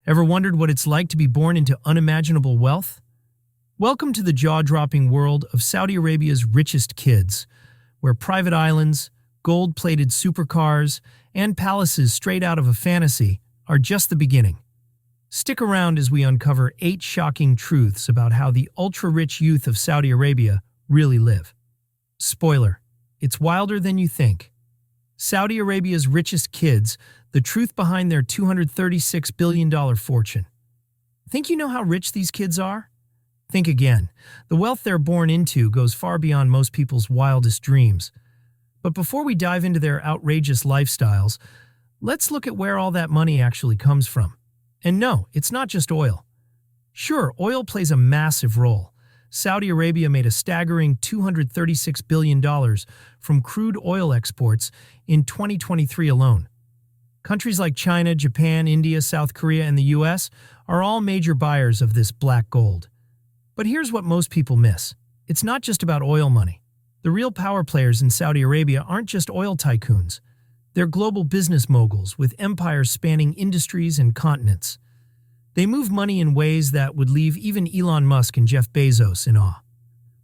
Ever wondered what it's like to be born into unimaginable wealth? Welcome to the jaw-dropping world of Saudi Arabia's richest kids, where private islands, gold-plated supercars, and palaces straight out of a fantasy are just the beginning. Stick around as we uncover 8 shocking truths about how the ultra-rich youth of Saudi Arabia really live. Spoiler, it's wilder than you think. Saudi Arabia's richest kids, the truth behind their $236 billion fortune. Think you know how rich these kids are? Think again. The wealth they're born into goes far beyond most people's wildest dreams. But before we dive into their outrageous lifestyles, let's look at where all that money actually comes from. And no, it's not just oil. Sure, oil plays a massive role. Saudi Arabia made a staggering $236 billion from crude oil exports in 2023 alone. Countries like China, Japan, India, South Korea, and the US are all major buyers of this black gold. But here's what most people miss. It's not just about oil money. The real power players in Saudi Arabia aren't just oil tycoons. They're global business moguls with empires spanning industries and continents. They move money in ways that would leave even Elon Musk and Jeff Bezos in awe.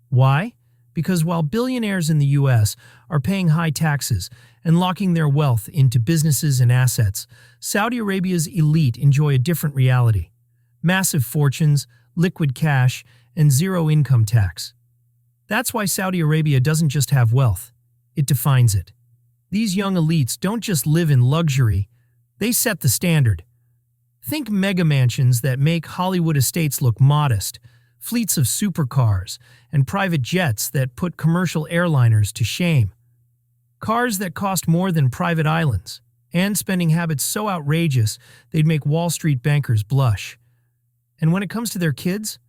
Why? Because while billionaires in the US are paying high taxes and locking their wealth into businesses and assets, Saudi Arabia's elite enjoy a different reality. Massive fortunes, liquid cash, and zero income tax. That's why Saudi Arabia doesn't just have wealth, it defines it. These young elites don't just live in luxury, they set the standard. Think mega mansions that make Hollywood estates look modest, fleets of supercars, and private jets that put commercial airliners to shame. Cars that cost more than private islands, and spending habits so outrageous they'd make Wall Street bankers blush. And when it comes to their kids,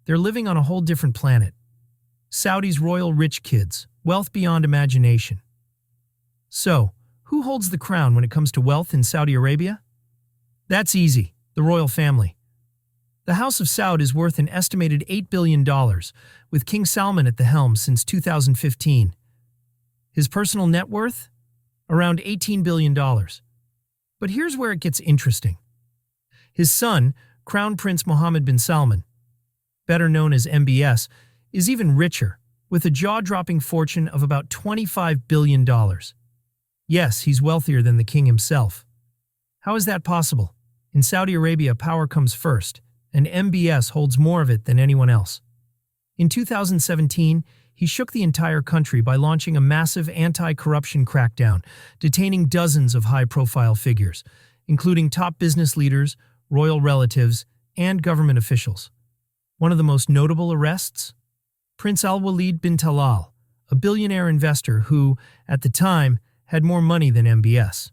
they're living on a whole different planet. Saudi's royal rich kids, wealth beyond imagination. So, who holds the crown when it comes to wealth in Saudi Arabia? That's easy, the royal family. The House of Saud is worth an estimated $8 billion, with King Salman at the helm since 2015. His personal net worth? Around $18 billion. But here's where it gets interesting. His son, Crown Prince Mohammed bin Salman, better known as MBS, is even richer, with a jaw-dropping fortune of about $25 billion. Yes, he's wealthier than the king himself. How is that possible? In Saudi Arabia, power comes first, and MBS holds more of it than anyone else. In 2017, he shook the entire country by launching a massive anti-corruption crackdown, detaining dozens of high-profile figures, including top business leaders, royal relatives, and government officials. One of the most notable arrests? Prince Al-Walid bin Talal, a billionaire investor who, at the time, had more money than MBS.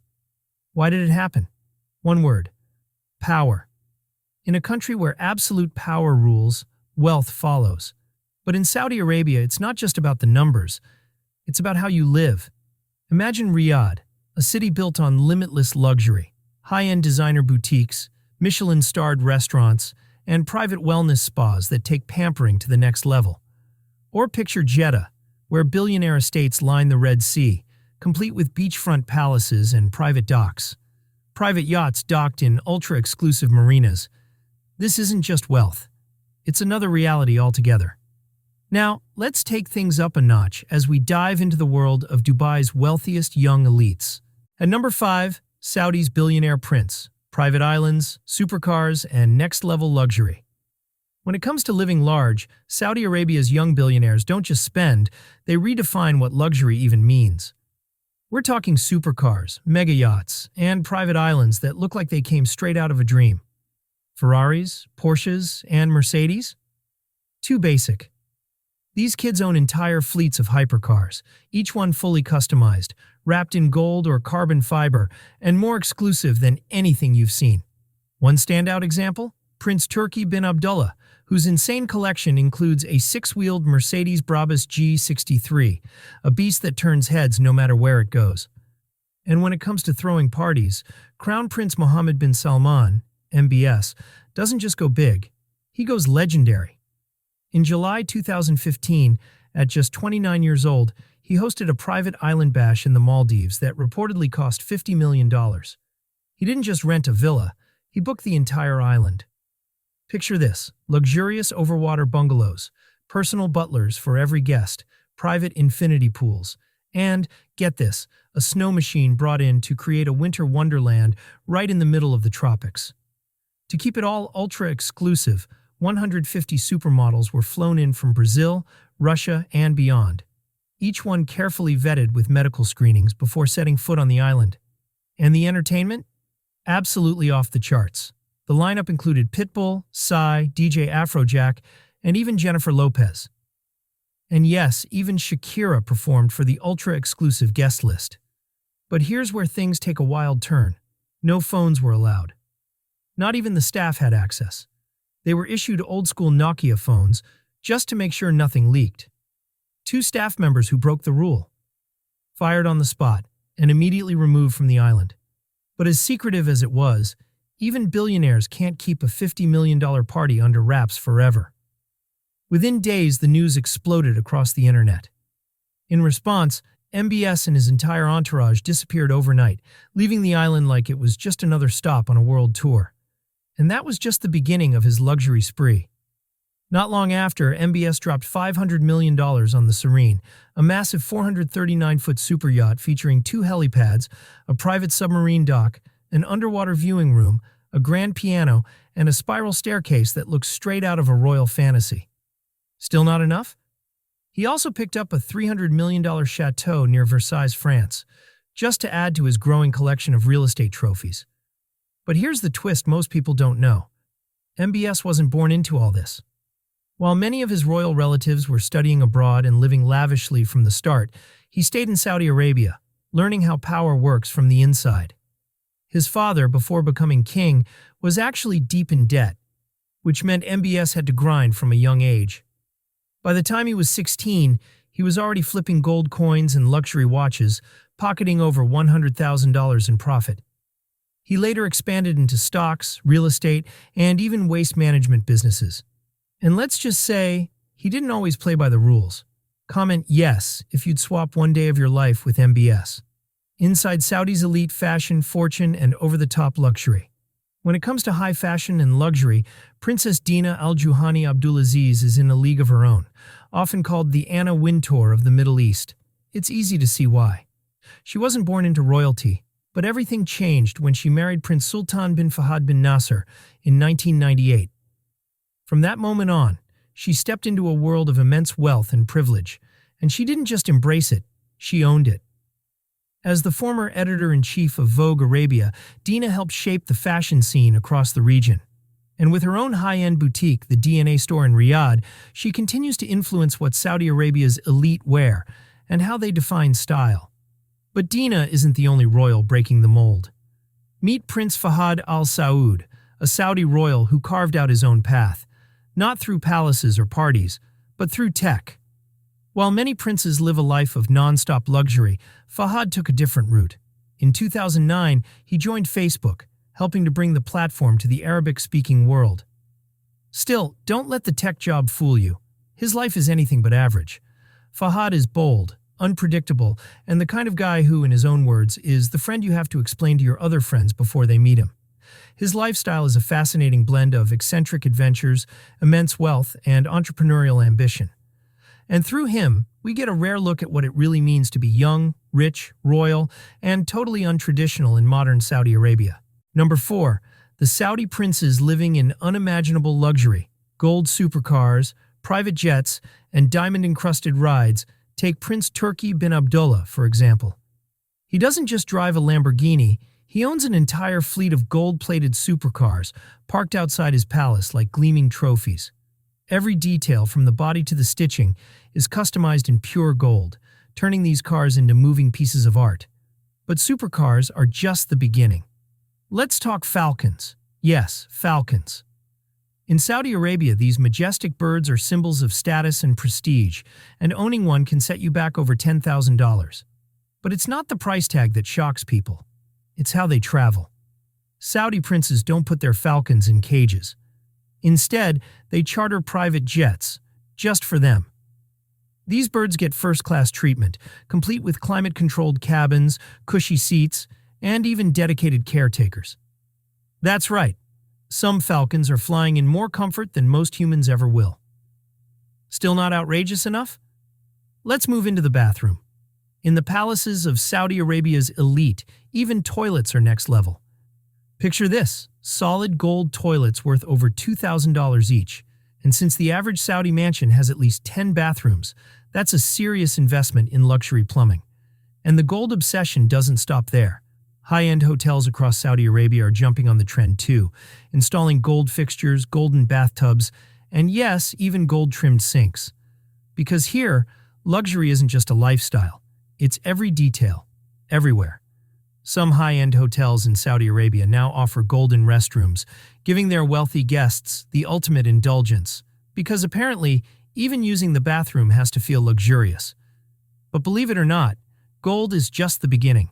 Why did it happen? One word: power. In a country where absolute power rules, wealth follows. But in Saudi Arabia, it's not just about the numbers. It's about how you live. Imagine Riyadh, a city built on limitless luxury, high-end designer boutiques, Michelin-starred restaurants, and private wellness spas that take pampering to the next level. Or picture Jeddah, where billionaire estates line the Red Sea, complete with beachfront palaces and private docks. Private yachts docked in ultra-exclusive marinas. This isn't just wealth. It's another reality altogether. Now, let's take things up a notch as we dive into the world of Dubai's wealthiest young elites. At number 5, Saudi's billionaire prince. Private islands, supercars, and next-level luxury. When it comes to living large, Saudi Arabia's young billionaires don't just spend, they redefine what luxury even means. We're talking supercars, mega yachts, and private islands that look like they came straight out of a dream. Ferraris, Porsches, and Mercedes? Too basic. These kids own entire fleets of hypercars, each one fully customized, wrapped in gold or carbon fiber, and more exclusive than anything you've seen. One standout example? Prince Turki bin Abdullah, whose insane collection includes a 6-wheeled Mercedes Brabus G63, a beast that turns heads no matter where it goes. And when it comes to throwing parties, Crown Prince Mohammed bin Salman, MBS, doesn't just go big, he goes legendary. In July 2015, at just 29 years old, he hosted a private island bash in the Maldives that reportedly cost $50 million. He didn't just rent a villa, He booked the entire island. Picture this: luxurious overwater bungalows, personal butlers for every guest, private infinity pools, and, get this, a snow machine brought in to create a winter wonderland right in the middle of the tropics. To keep it all ultra-exclusive, 150 supermodels were flown in from Brazil, Russia, and beyond, each one carefully vetted with medical screenings before setting foot on the island. And the entertainment? Absolutely off the charts. The lineup included Pitbull, Psy, DJ Afrojack, and even Jennifer Lopez. And yes, even Shakira performed for the ultra-exclusive guest list. But here's where things take a wild turn. No phones were allowed. Not even the staff had access. They were issued old-school Nokia phones just to make sure nothing leaked. 2 staff members who broke the rule. Fired on the spot and immediately removed from the island. But as secretive as it was, even billionaires can't keep a $50 million party under wraps forever. Within days, the news exploded across the internet. In response, MBS and his entire entourage disappeared overnight, leaving the island like it was just another stop on a world tour. And that was just the beginning of his luxury spree. Not long after, MBS dropped $500 million on the Serene, a massive 439-foot superyacht featuring 2 helipads, a private submarine dock, an underwater viewing room, a grand piano, and a spiral staircase that looks straight out of a royal fantasy. Still not enough? He also picked up a $300 million chateau near Versailles, France, just to add to his growing collection of real estate trophies. But here's the twist most people don't know. MBS wasn't born into all this. While many of his royal relatives were studying abroad and living lavishly from the start, he stayed in Saudi Arabia, learning how power works from the inside. His father, before becoming king, was actually deep in debt, which meant MBS had to grind from a young age. By the time he was 16, he was already flipping gold coins and luxury watches, pocketing over $100,000 in profit. He later expanded into stocks, real estate, and even waste management businesses. And let's just say, he didn't always play by the rules. Comment yes if you'd swap one day of your life with MBS. Inside Saudi's elite fashion, fortune, and over-the-top luxury. When it comes to high fashion and luxury, Princess Dina Al-Juhani Abdulaziz is in a league of her own, often called the Anna Wintour of the Middle East. It's easy to see why. She wasn't born into royalty, but everything changed when she married Prince Sultan bin Fahad bin Nasser in 1998. From that moment on, she stepped into a world of immense wealth and privilege, and she didn't just embrace it, she owned it. As the former editor-in-chief of Vogue Arabia, Dina helped shape the fashion scene across the region. And with her own high-end boutique, the DNA store in Riyadh, she continues to influence what Saudi Arabia's elite wear and how they define style. But Dina isn't the only royal breaking the mold. Meet Prince Fahad Al Saud, a Saudi royal who carved out his own path, not through palaces or parties, but through tech. While many princes live a life of non-stop luxury, Fahad took a different route. In 2009, he joined Facebook, helping to bring the platform to the Arabic-speaking world. Still, don't let the tech job fool you. His life is anything but average. Fahad is bold, unpredictable, and the kind of guy who, in his own words, is the friend you have to explain to your other friends before they meet him. His lifestyle is a fascinating blend of eccentric adventures, immense wealth, and entrepreneurial ambition. And through him, we get a rare look at what it really means to be young, rich, royal, and totally untraditional in modern Saudi Arabia. Number 4. The Saudi princes living in unimaginable luxury. Gold supercars, private jets, and diamond-encrusted rides. Take Prince Turki bin Abdullah, for example. He doesn't just drive a Lamborghini, he owns an entire fleet of gold-plated supercars parked outside his palace like gleaming trophies. Every detail, from the body to the stitching, is customized in pure gold, turning these cars into moving pieces of art. But supercars are just the beginning. Let's talk falcons. Yes, falcons. In Saudi Arabia, these majestic birds are symbols of status and prestige, and owning one can set you back over $10,000. But it's not the price tag that shocks people. It's how they travel. Saudi princes don't put their falcons in cages. Instead, they charter private jets, just for them. These birds get first-class treatment, complete with climate-controlled cabins, cushy seats, and even dedicated caretakers. That's right, Some falcons are flying in more comfort than most humans ever will. Still not outrageous enough? Let's move into the bathroom. In the palaces of Saudi Arabia's elite, even toilets are next level. Picture this, solid gold toilets worth over $2,000 each. And since the average Saudi mansion has at least 10 bathrooms, that's a serious investment in luxury plumbing. And the gold obsession doesn't stop there. High-end hotels across Saudi Arabia are jumping on the trend too, installing gold fixtures, golden bathtubs, and yes, even gold-trimmed sinks. Because here, luxury isn't just a lifestyle. It's every detail, everywhere. Some high-end hotels in Saudi Arabia now offer golden restrooms, giving their wealthy guests the ultimate indulgence, because apparently, even using the bathroom has to feel luxurious. But believe it or not, gold is just the beginning.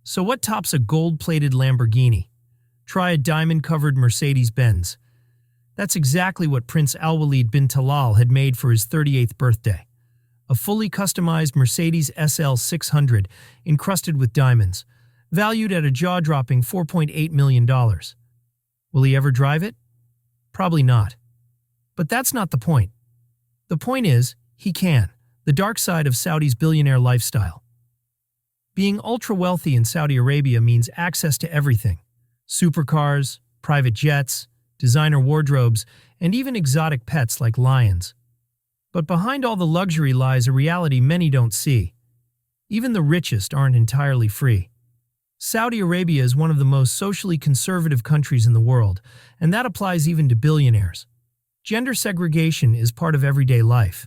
So what tops a gold-plated Lamborghini? Try a diamond-covered Mercedes-Benz. That's exactly what Prince Al-Walid bin Talal had made for his 38th birthday. A fully customized Mercedes SL 600 encrusted with diamonds, valued at a jaw-dropping $4.8 million. Will he ever drive it? Probably not. But that's not the point. The point is, he can. The dark side of Saudi's billionaire lifestyle. Being ultra-wealthy in Saudi Arabia means access to everything. Supercars, private jets, designer wardrobes, and even exotic pets like lions. But behind all the luxury lies a reality many don't see. Even the richest aren't entirely free. Saudi Arabia is one of the most socially conservative countries in the world, and that applies even to billionaires. Gender segregation is part of everyday life.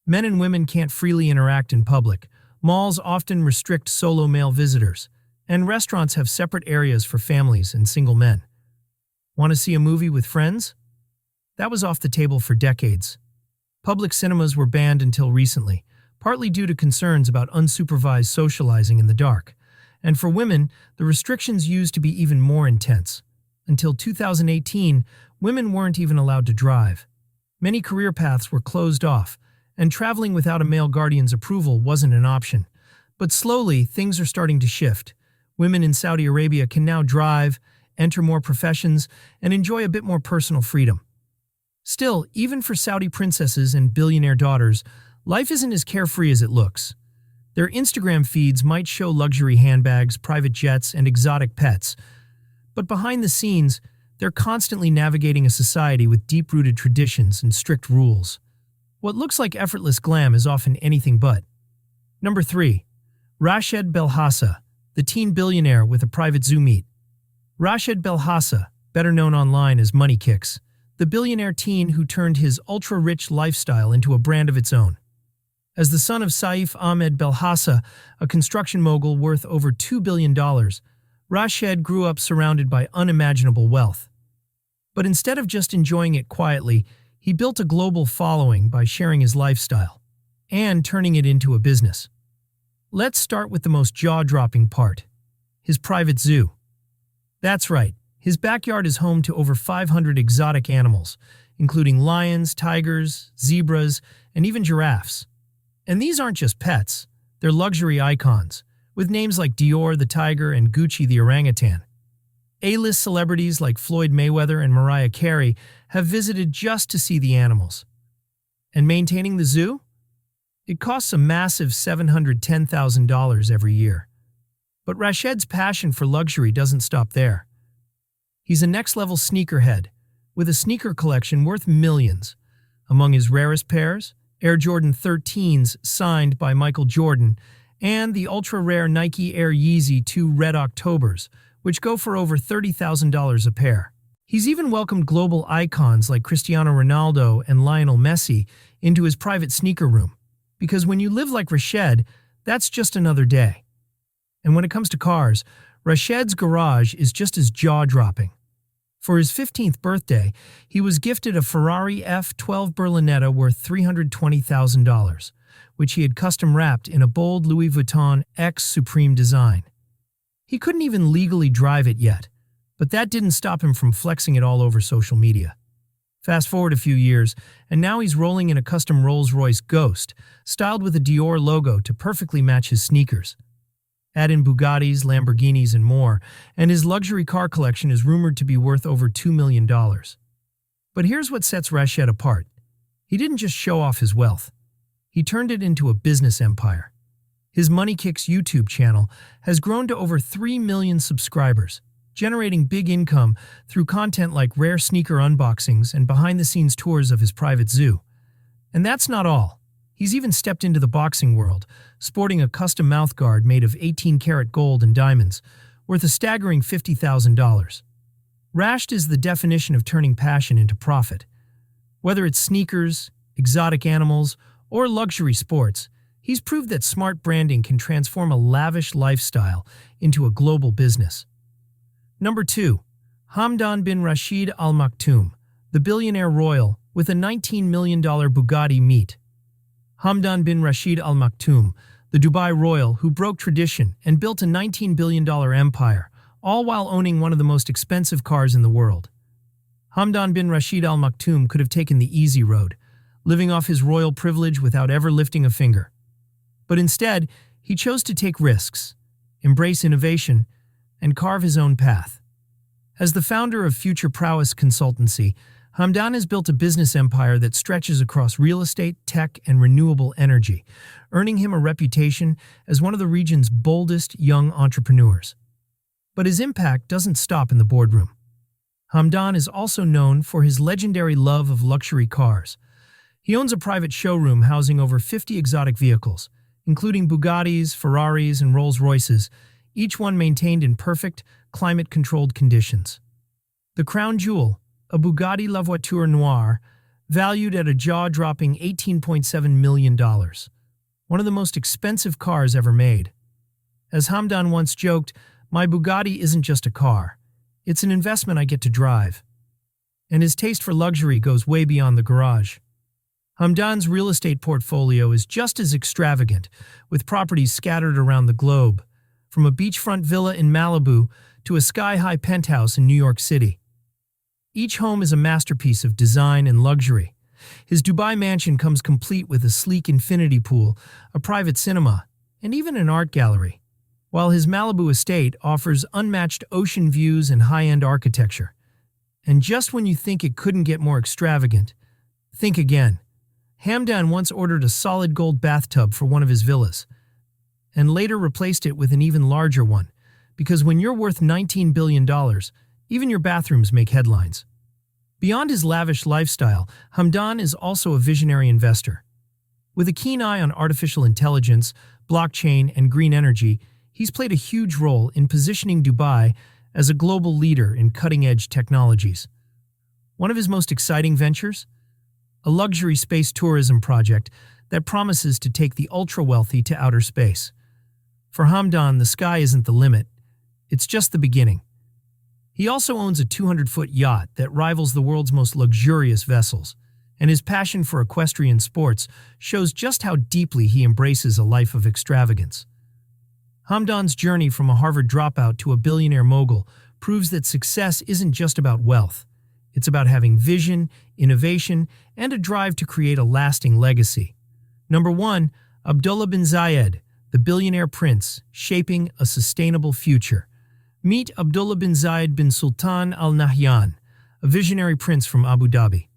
Men and women can't freely interact in public. Malls often restrict solo male visitors, and restaurants have separate areas for families and single men. Want to see a movie with friends? That was off the table for decades. Public cinemas were banned until recently, partly due to concerns about unsupervised socializing in the dark. And for women, the restrictions used to be even more intense. Until 2018, women weren't even allowed to drive. Many career paths were closed off, and traveling without a male guardian's approval wasn't an option. But slowly, things are starting to shift. Women in Saudi Arabia can now drive, enter more professions, and enjoy a bit more personal freedom. Still, even for Saudi princesses and billionaire daughters, life isn't as carefree as it looks. Their Instagram feeds might show luxury handbags, private jets, and exotic pets. But behind the scenes, they're constantly navigating a society with deep-rooted traditions and strict rules. What looks like effortless glam is often anything but. Number 3. Rashid Belhassa, the teen billionaire with a private zoo meet. Rashid Belhassa, better known online as Money Kicks, the billionaire teen who turned his ultra-rich lifestyle into a brand of its own. As the son of Saif Ahmed Belhassa, a construction mogul worth over $2 billion, Rashid grew up surrounded by unimaginable wealth. But instead of just enjoying it quietly, he built a global following by sharing his lifestyle and turning it into a business. Let's start with the most jaw-dropping part, his private zoo. That's right, his backyard is home to over 500 exotic animals, including lions, tigers, zebras, and even giraffes. And these aren't just pets, they're luxury icons, with names like Dior the tiger and Gucci the orangutan. A-list celebrities like Floyd Mayweather and Mariah Carey have visited just to see the animals. And maintaining the zoo? It costs a massive $710,000 every year. But Rashid's passion for luxury doesn't stop there. He's a next-level sneakerhead, with a sneaker collection worth millions. Among his rarest pairs, Air Jordan 13s signed by Michael Jordan, and the ultra-rare Nike Air Yeezy 2 Red Octobers, which go for over $30,000 a pair. He's even welcomed global icons like Cristiano Ronaldo and Lionel Messi into his private sneaker room, because when you live like Rashid, that's just another day. And when it comes to cars, Rashid's garage is just as jaw-dropping. For his 15th birthday, he was gifted a Ferrari F12 Berlinetta worth $320,000, which he had custom-wrapped in a bold Louis Vuitton X Supreme design. He couldn't even legally drive it yet, but that didn't stop him from flexing it all over social media. Fast forward a few years, and now he's rolling in a custom Rolls-Royce Ghost, styled with a Dior logo to perfectly match his sneakers. Add in Bugattis, Lamborghinis, and more, and his luxury car collection is rumored to be worth over $2 million. But here's what sets Richest apart. He didn't just show off his wealth. He turned it into a business empire. His Money Kicks YouTube channel has grown to over 3 million subscribers, generating big income through content like rare sneaker unboxings and behind-the-scenes tours of his private zoo. And that's not all. He's even stepped into the boxing world, sporting a custom mouthguard made of 18-karat gold and diamonds, worth a staggering $50,000. Richest is the definition of turning passion into profit. Whether it's sneakers, exotic animals, or luxury sports, he's proved that smart branding can transform a lavish lifestyle into a global business. Number 2. Hamdan bin Rashid Al Maktoum, the billionaire royal with a $19 million Bugatti Meet. Hamdan bin Rashid Al Maktoum, the Dubai royal who broke tradition and built a $19 billion empire, all while owning one of the most expensive cars in the world. Hamdan bin Rashid Al Maktoum could have taken the easy road, living off his royal privilege without ever lifting a finger. But instead, he chose to take risks, embrace innovation, and carve his own path. As the founder of Future Prowess Consultancy, Hamdan has built a business empire that stretches across real estate, tech, and renewable energy, earning him a reputation as one of the region's boldest young entrepreneurs. But his impact doesn't stop in the boardroom. Hamdan is also known for his legendary love of luxury cars. He owns a private showroom housing over 50 exotic vehicles, including Bugattis, Ferraris, and Rolls-Royces, each one maintained in perfect, climate-controlled conditions. The crown jewel, a Bugatti La Voiture Noire, valued at a jaw-dropping $18.7 million, one of the most expensive cars ever made. As Hamdan once joked, "My Bugatti isn't just a car. It's an investment I get to drive." And his taste for luxury goes way beyond the garage. Hamdan's real estate portfolio is just as extravagant, with properties scattered around the globe, from a beachfront villa in Malibu to a sky-high penthouse in New York City. Each home is a masterpiece of design and luxury. His Dubai mansion comes complete with a sleek infinity pool, a private cinema, and even an art gallery, while his Malibu estate offers unmatched ocean views and high-end architecture. And just when you think it couldn't get more extravagant, think again. Hamdan once ordered a solid gold bathtub for one of his villas, and later replaced it with an even larger one, because when you're worth $19 billion, even your bathrooms make headlines. Beyond his lavish lifestyle, Hamdan is also a visionary investor. With a keen eye on artificial intelligence, blockchain, and green energy, he's played a huge role in positioning Dubai as a global leader in cutting-edge technologies. One of his most exciting ventures? A luxury space tourism project that promises to take the ultra-wealthy to outer space. For Hamdan, the sky isn't the limit. It's just the beginning. He also owns a 200-foot yacht that rivals the world's most luxurious vessels, and his passion for equestrian sports shows just how deeply he embraces a life of extravagance. Hamdan's journey from a Harvard dropout to a billionaire mogul proves that success isn't just about wealth. It's about having vision, innovation, and a drive to create a lasting legacy. Number 1. Abdullah bin Zayed, the billionaire prince, shaping a sustainable future. Meet Abdullah bin Zayed bin Sultan Al Nahyan, a visionary prince from Abu Dhabi.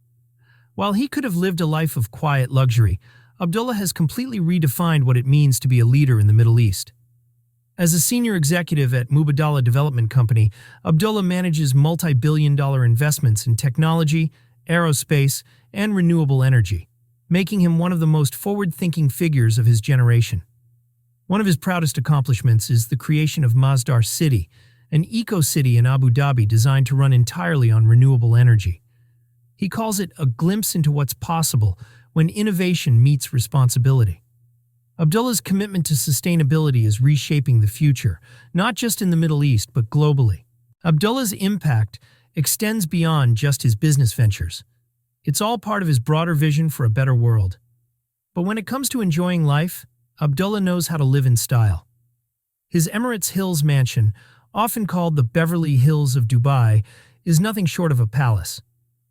While he could have lived a life of quiet luxury, Abdullah has completely redefined what it means to be a leader in the Middle East. As a senior executive at Mubadala Development Company, Abdullah manages multi-billion-dollar investments in technology, aerospace, and renewable energy, making him one of the most forward-thinking figures of his generation. One of his proudest accomplishments is the creation of Masdar City, an eco-city in Abu Dhabi designed to run entirely on renewable energy. He calls it a glimpse into what's possible when innovation meets responsibility. Abdullah's commitment to sustainability is reshaping the future, not just in the Middle East, but globally. Abdullah's impact extends beyond just his business ventures. It's all part of his broader vision for a better world. But when it comes to enjoying life, Abdullah knows how to live in style. His Emirates Hills mansion, often called the Beverly Hills of Dubai, is nothing short of a palace.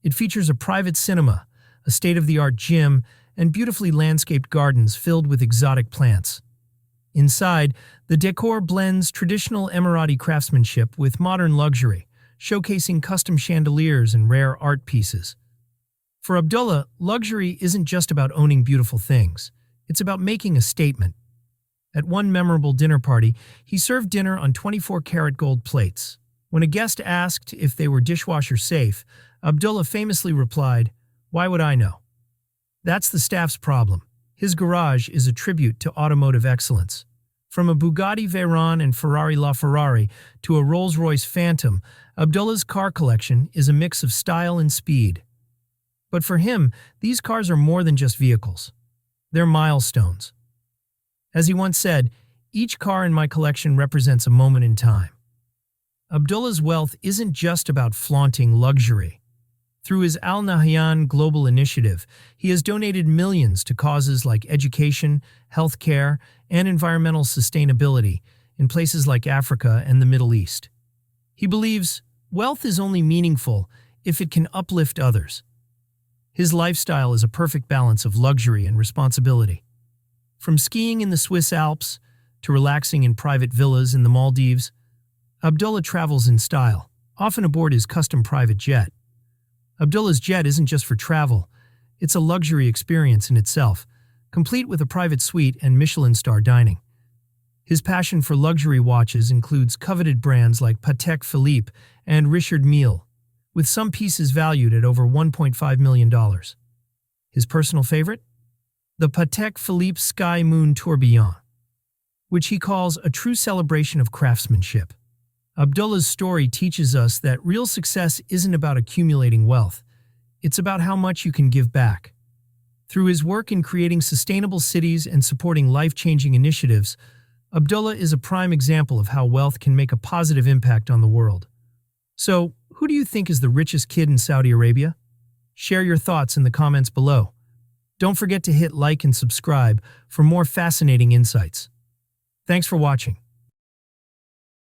It features a private cinema, a state-of-the-art gym, and beautifully landscaped gardens filled with exotic plants. Inside, the decor blends traditional Emirati craftsmanship with modern luxury, showcasing custom chandeliers and rare art pieces. For Abdullah, luxury isn't just about owning beautiful things. It's about making a statement. At one memorable dinner party, he served dinner on 24-karat gold plates. When a guest asked if they were dishwasher safe, Abdullah famously replied, "Why would I know?" That's the staff's problem. His garage is a tribute to automotive excellence. From a Bugatti Veyron and Ferrari LaFerrari to a Rolls-Royce Phantom, Abdullah's car collection is a mix of style and speed. But for him, these cars are more than just vehicles. They're milestones. As he once said, "Each car in my collection represents a moment in time." Abdullah's wealth isn't just about flaunting luxury. Through his Al Nahyan Global Initiative, he has donated millions to causes like education, healthcare, and environmental sustainability in places like Africa and the Middle East. He believes wealth is only meaningful if it can uplift others. His lifestyle is a perfect balance of luxury and responsibility. From skiing in the Swiss Alps to relaxing in private villas in the Maldives, Abdullah travels in style, often aboard his custom private jet. Abdullah's jet isn't just for travel, it's a luxury experience in itself, complete with a private suite and Michelin-star dining. His passion for luxury watches includes coveted brands like Patek Philippe and Richard Mille, with some pieces valued at over $1.5 million. His personal favorite? The Patek Philippe Sky Moon Tourbillon, which he calls a true celebration of craftsmanship. Abdullah's story teaches us that real success isn't about accumulating wealth. It's about how much you can give back. Through his work in creating sustainable cities and supporting life-changing initiatives, Abdullah is a prime example of how wealth can make a positive impact on the world. So, who do you think is the richest kid in Saudi Arabia? Share your thoughts in the comments below. Don't forget to hit like and subscribe for more fascinating insights. Thanks for watching.